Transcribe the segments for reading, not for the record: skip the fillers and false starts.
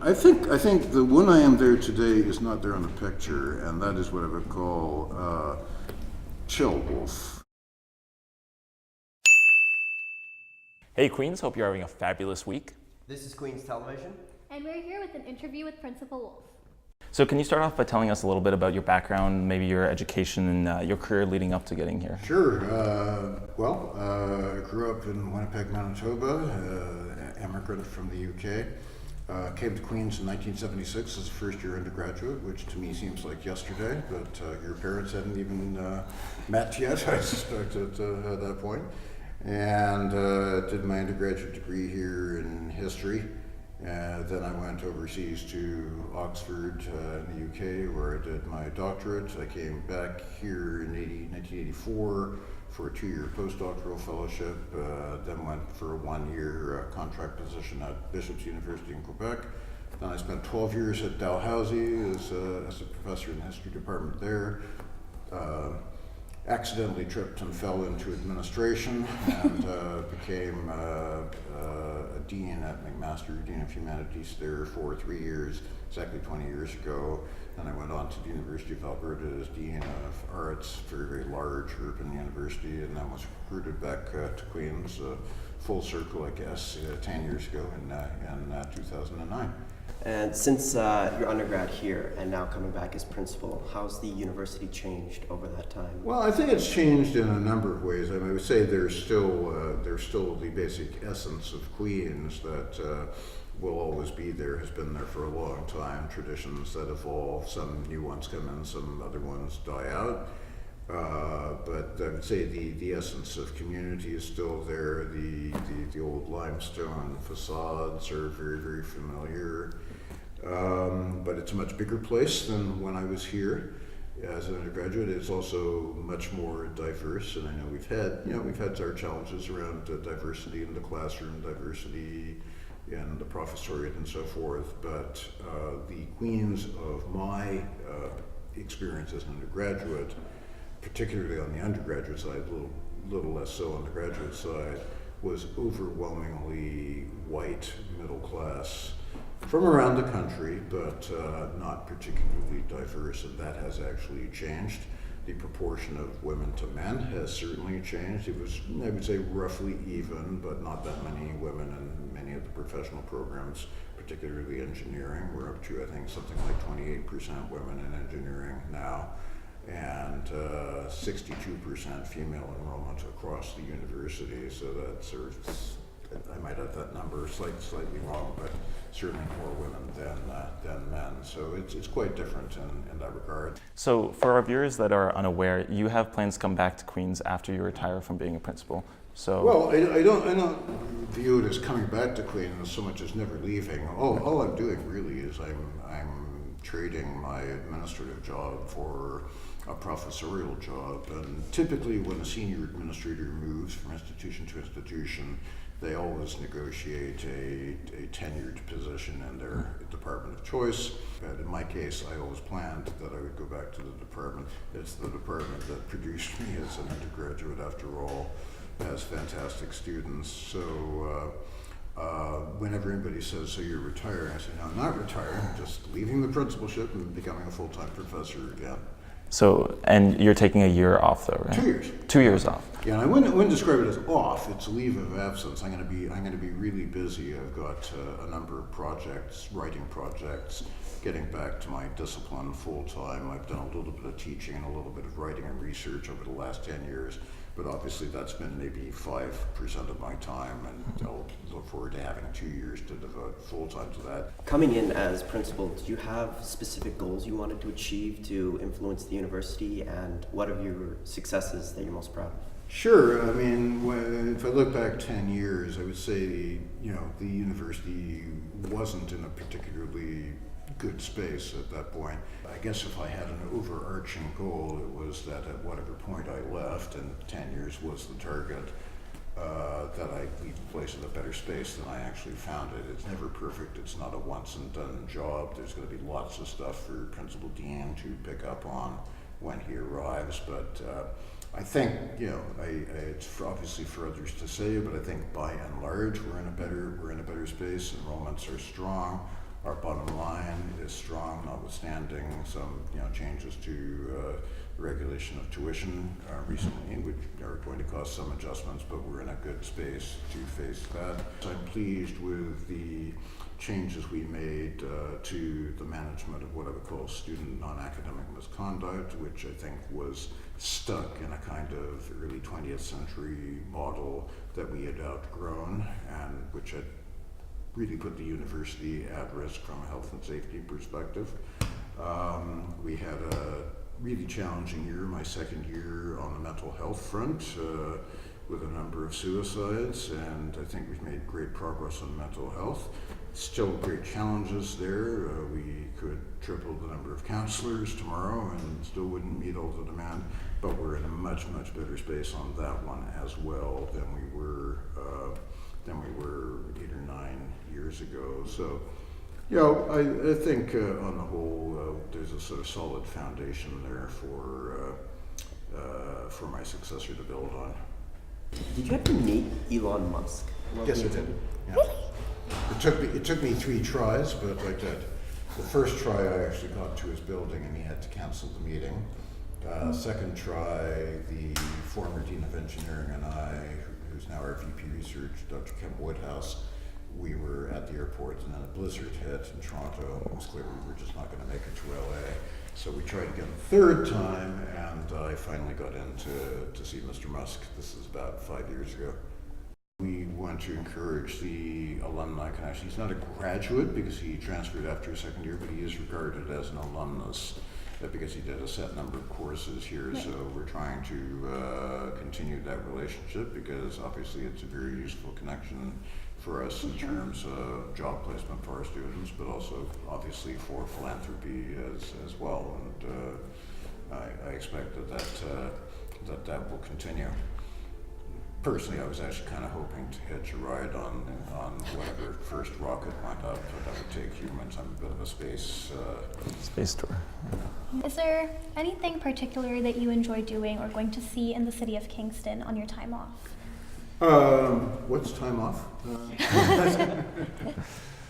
I think the one I am there today is not there on the picture, and that is what I would call chill wolf. Hey Queens, hope you're having a fabulous week. This is Queen's Television. And we're here with an interview with Principal Woolf. So can you start off by telling us a little bit about your background, maybe your education and your career leading up to getting here? Sure. I grew up in Winnipeg, Manitoba, immigrant from the UK. Came to Queen's in 1976 as a first-year undergraduate, which to me seems like yesterday, but your parents hadn't even met yet, I suspect, at that point. And did my undergraduate degree here in history. Then I went overseas to Oxford in the UK, where I did my doctorate. I came back here in 1984 for a 2-year postdoctoral fellowship, then went for a 1-year contract position at Bishop's University in Quebec. Then I spent 12 years at Dalhousie as a professor in the history department there. Accidentally tripped and fell into administration and became a dean at McMaster, Dean of Humanities there for 3 years, exactly 20 years ago. Then I went on to the University of Alberta as Dean of Arts, very, very large urban university, and then was recruited back to Queen's, full circle, I guess, 10 years ago in 2009. And since your undergrad here and now coming back as principal, how's the university changed over that time? Well, I think it's changed in a number of ways. I mean, I would say there's still the basic essence of Queen's that will always be there, has been there for a long time. Traditions that evolve, some new ones come in, some other ones die out. But I would say the essence of community is still there. The old limestone facades are very, very familiar. But it's a much bigger place than when I was here as an undergraduate. It's also much more diverse, and I know we've had our challenges around diversity in the classroom, diversity in the professoriate, and so forth. But the Queens of my experience as an undergraduate, particularly on the undergraduate side, a little less so on the graduate side, was overwhelmingly white, middle class, from around the country, but not particularly diverse, and that has actually changed. The proportion of women to men has certainly changed. It was, I would say, roughly even, but not that many women in many of the professional programs, particularly engineering. We're up to, I think, something like 28% women in engineering now, and 62% female enrollment across the university. So that's sort of, I might have that number slightly wrong, but certainly more women than men. So it's quite different in that regard. So for our viewers that are unaware, you have plans to come back to Queen's after you retire from being a principal. So well, I don't view it as coming back to Queen's so much as never leaving. All I'm doing really is I'm trading my administrative job for a professorial job. And typically when a senior administrator moves from institution to institution, they always negotiate a tenured position in their department of choice. But in my case, I always planned that I would go back to the department. It's the department that produced me as an undergraduate, after all, has fantastic students. So whenever anybody says, so you're retiring, I say, no, I'm not retiring, I'm just leaving the principalship and becoming a full-time professor again. So, and you're taking a year off though, right? 2 years. 2 years off. Yeah, and I wouldn't describe it as off. It's a leave of absence. I'm going to be really busy. I've got a number of projects, writing projects, getting back to my discipline full time. I've done a little bit of teaching and a little bit of writing and research over the last 10 years, but obviously that's been maybe 5% of my time, and I'll look forward to having 2 years to devote full time to that. Coming in as principal, do you have specific goals you wanted to achieve to influence the university, and what are your successes that you're most proud of? Sure. I mean, if I look back 10 years, I would say, the university wasn't in a particularly good space at that point. I guess if I had an overarching goal, it was that at whatever point I left, and 10 years was the target, that I leave the place in a better space than I actually found it. It's never perfect. It's not a once and done job. There's going to be lots of stuff for Principal Dean to pick up on when he arrives, but I think, it's obviously for others to say, but I think by and large we're in a better space. Enrollments are strong. our bottom line is strong, notwithstanding some changes to regulation of tuition recently, which are going to cause some adjustments, but we're in a good space to face that. So I'm pleased with the changes we made to the management of what I would call student non-academic misconduct, which I think was stuck in a kind of early 20th century model that we had outgrown, and which had really put the university at risk from a health and safety perspective. We had a really challenging year, my second year on the mental health front, with a number of suicides, and I think we've made great progress on mental health. Still great challenges there. We could triple the number of counselors tomorrow and still wouldn't meet all the demand, but we're in a much, much better space on that one as well than we were 8 or 9 years ago. So, I think on the whole, there's a sort of solid foundation there for my successor to build on. Did you ever meet Elon Musk? Yes, I did. Yeah. It took me 3 tries, but I did. The first try, I actually got to his building, and he had to cancel the meeting. Second try, the former dean of engineering and I, who's now our VP research, Dr. Kim Woodhouse, we were at the airport, and then a blizzard hit in Toronto. It was clear we were just not going to make it to LA. So we tried again a third time, and I finally got in to see Mr. Musk. This is about 5 years ago. We want to encourage the alumni connection. He's not a graduate because he transferred after his second year, but he is regarded as an alumnus because he did a set number of courses here. So we're trying to continue that relationship because obviously it's a very useful connection for us in terms of job placement for our students, but also obviously for philanthropy as well. And I expect that will continue. Personally, I was actually kind of hoping to hitch a ride on whatever first rocket went up, but that would take humans on a bit of a space tour. Is there anything particular that you enjoy doing or going to see in the city of Kingston on your time off? What's time off?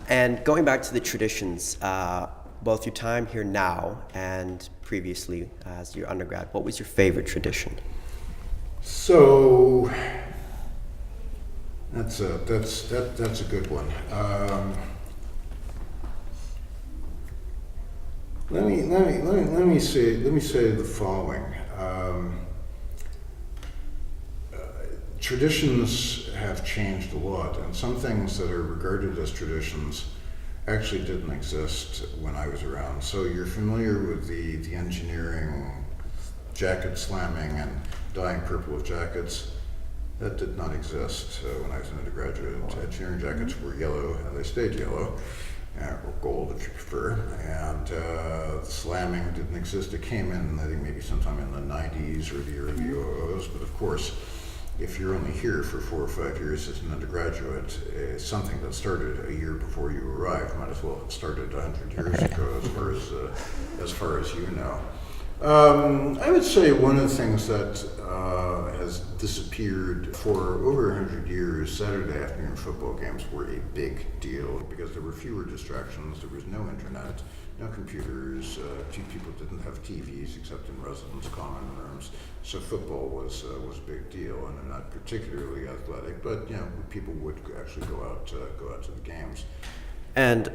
And going back to the traditions, both your time here now and previously as your undergrad, what was your favorite tradition? So that's a good one. Let me say the following. Traditions have changed a lot, and some things that are regarded as traditions actually didn't exist when I was around. So you're familiar with the engineering jacket slamming and dyeing purple with jackets. That did not exist when I was an undergraduate. Engineering jackets were yellow, and they stayed yellow, or gold if you prefer. And the slamming didn't exist. It came in, I think, maybe sometime in the 90s or the early 00s. But of course, if you're only here for 4 or 5 years as an undergraduate, something that started a year before you arrived might as well have started 100 years ago, as far as you know. I would say one of the things that has disappeared for over 100 years, Saturday afternoon football games were a big deal because there were fewer distractions. There was no internet, no computers. People didn't have TVs except in residence common rooms. So football was a big deal, and they're not particularly athletic, but people would actually go out to the games. And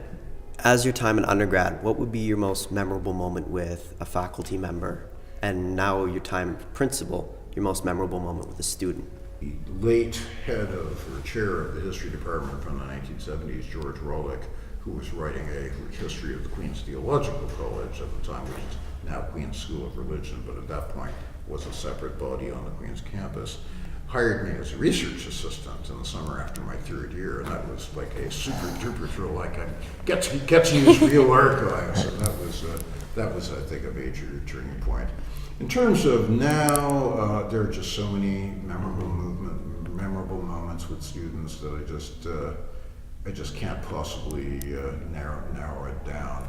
as your time in undergrad, what would be your most memorable moment with a faculty member? And now your time principal, your most memorable moment with a student? The late head of or chair of the history department from the 1970s, George Rawlick, who was writing a history of the Queen's Theological College at the time, which is now Queen's School of Religion, but at that point was a separate body on the Queen's campus, hired me as a research assistant in the summer after my 3rd year, and that was like a super duper thrill. Like I get to use real archives, and that was I think a major turning point. In terms of now, there are just so many memorable moments with students that I just can't possibly narrow it down.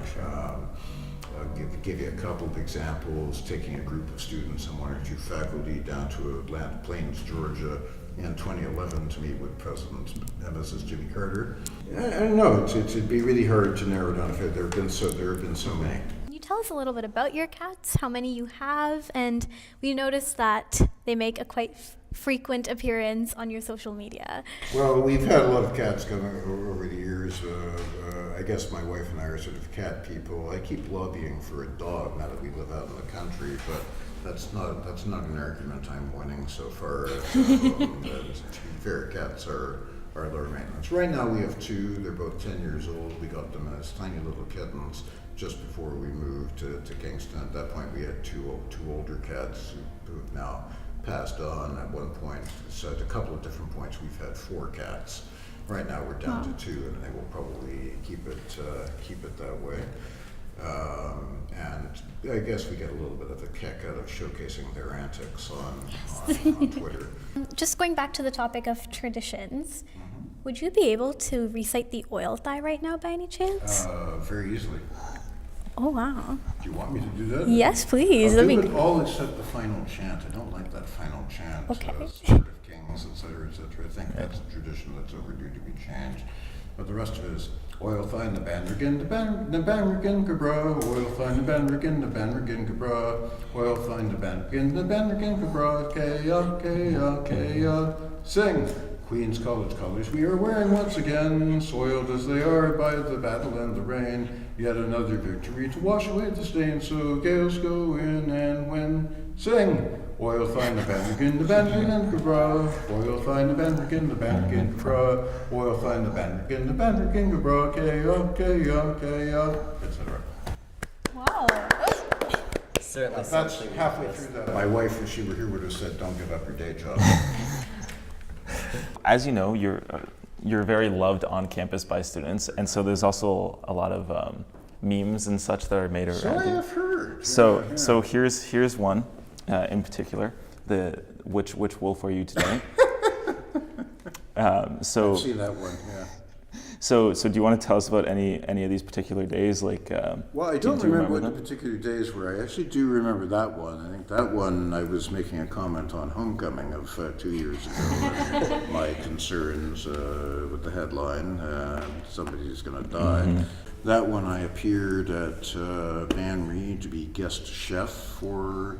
I'll give you a couple of examples. Taking a group of students and 1 or 2 faculty down to Atlanta Plains, Georgia, in 2011 to meet with President and Mrs. Jimmy Carter. I don't know, it'd be really hard to narrow down. There have been so many. Can you tell us a little bit about your cats, how many you have, and we noticed that they make a quite frequent appearance on your social media. Well, we've had a lot of cats coming over the years. I guess my wife and I are sort of cat people. I keep lobbying for a dog now that we live out in the country, but that's not an argument I'm winning so far. To be fair, cats are lower maintenance. Right now we have two. They're both 10 years old. We got them as tiny little kittens just before we moved to Kingston. At that point, we had two older cats who have now passed on. At one point, so at a couple of different points, we've had 4 cats. Right now, we're down to 2, and they will probably keep it that way. And I guess we get a little bit of a kick out of showcasing their antics on Twitter. Just going back to the topic of traditions, would you be able to recite the oil thigh right now by any chance? Very easily. Oh, wow. Do you want me to do that? Yes, please. I'll do it all except the final chant. I don't like that final chant. Okay. Sort of Kings, etc., etc. I think that's a tradition that's overdue to be changed. But the rest of it is oil fine the banrigan, the banrigan cabra, oil fine the banrigan, cabra, oil fine the banrigan cabra, kaya, sing. Queen's College colours we are wearing once again, soiled as they are by the battle and the rain. Yet another victory to wash away the stain, so gales go in and win. Sing! Oil fine the banrigan, cabra. Oil fine the banrigan, cabra. Oil fine the banrigan, cabra. Kaya, etc. Wow. Certainly That's something halfway like this. through that. My wife, if she were here, would have said, "Don't give up your day job." As you know, you're very loved on campus by students, and so there's also a lot of memes and such that are made around So I you. have heard. So Yeah. so here's one in particular. Which wolf are you today? I've seen that one. Yeah. So do you want to tell us about any of these particular days? Like, Well, I do don't you remember what the them? particular days were. I actually do remember that one. I think that one I was making a comment on Homecoming of 2 years ago. My concerns with the headline, somebody's going to die. Mm-hmm. That one I appeared at Banry to be guest chef for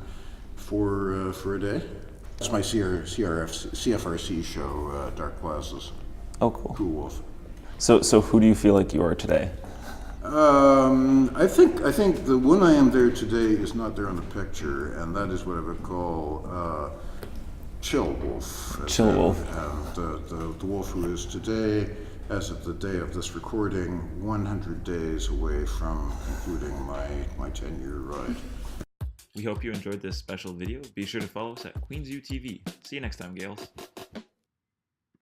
a day. It's my CFRC show, Dark Plazas. Oh, cool. Cool Wolf. So who do you feel like you are today? I think the one I am there today is not there on the picture, and that is what I would call Chill Wolf. Chill Wolf. And the wolf who is today, as of the day of this recording, 100 days away from concluding my 10-year ride. We hope you enjoyed this special video. Be sure to follow us at Queens UTV. See you next time, Gales.